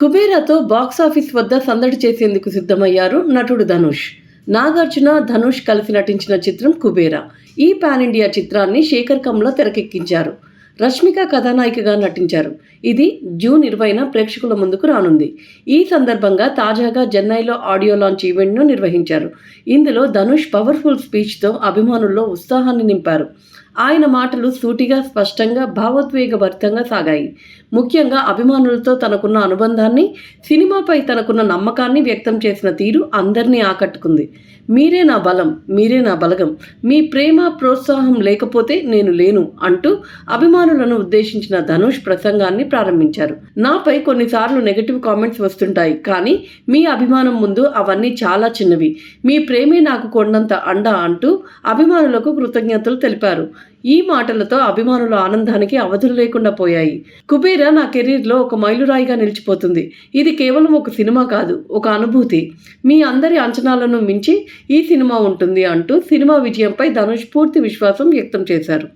కుబేరాతో box office వద్ద సందడి చేసేందుకు సిద్ధమయ్యారు నటుడు ధనుష్. నాగార్జున, ధనుష్ కలిసి నటించిన చిత్రం కుబేరా. ఈ పాన్ ఇండియా చిత్రాన్ని శేఖర్ కమ్ల తెరకెక్కించారు. రష్మిక కథానాయికగా నటించారు. ఇది జూన్ 20న ప్రేక్షకుల ముందుకు రానుంది. ఈ సందర్భంగా తాజాగా చెన్నైలో ఆడియో లాంచ్ ఈవెంట్ను నిర్వహించారు. ఇందులో ధనుష్ పవర్ఫుల్ స్పీచ్తో అభిమానుల్లో ఉత్సాహాన్ని నింపారు. ఆయన మాటలు సూటిగా, స్పష్టంగా, భావోద్వేగభరితంగా సాగాయి. ముఖ్యంగా అభిమానులతో తనకున్న అనుబంధాన్ని, సినిమాపై తనకున్న నమ్మకాన్ని వ్యక్తం చేసిన తీరు అందరినీ ఆకట్టుకుంది. మీరే నా బలం, మీరే నా బలగం, మీ ప్రేమ, ప్రోత్సాహం లేకపోతే నేను లేను అంటూ అభిమానులను ఉద్దేశించిన ధనుష్ ప్రసంగాన్ని ప్రారంభించారు. నాపై కొన్నిసార్లు నెగటివ్ కామెంట్స్ వస్తుంటాయి, కానీ మీ అభిమానం ముందు అవన్నీ చాలా చిన్నవి. మీ ప్రేమే నాకు కొండంత అండ అంటూ అభిమానులకు కృతజ్ఞతలు తెలిపారు. ఈ మాటలతో అభిమానుల ఆనందానికి అవధులు లేకుండా పోయాయి. కుబేరా నా కెరీర్లో ఒక మైలురాయిగా నిలిచిపోతుంది. ఇది కేవలం ఒక సినిమా కాదు, ఒక అనుభూతి. మీ అందరి అంచనాలను మించి ఈ సినిమా ఉంటుంది అంటూ సినిమా విజయంపై ధనుష్ పూర్తి విశ్వాసం వ్యక్తం చేశారు.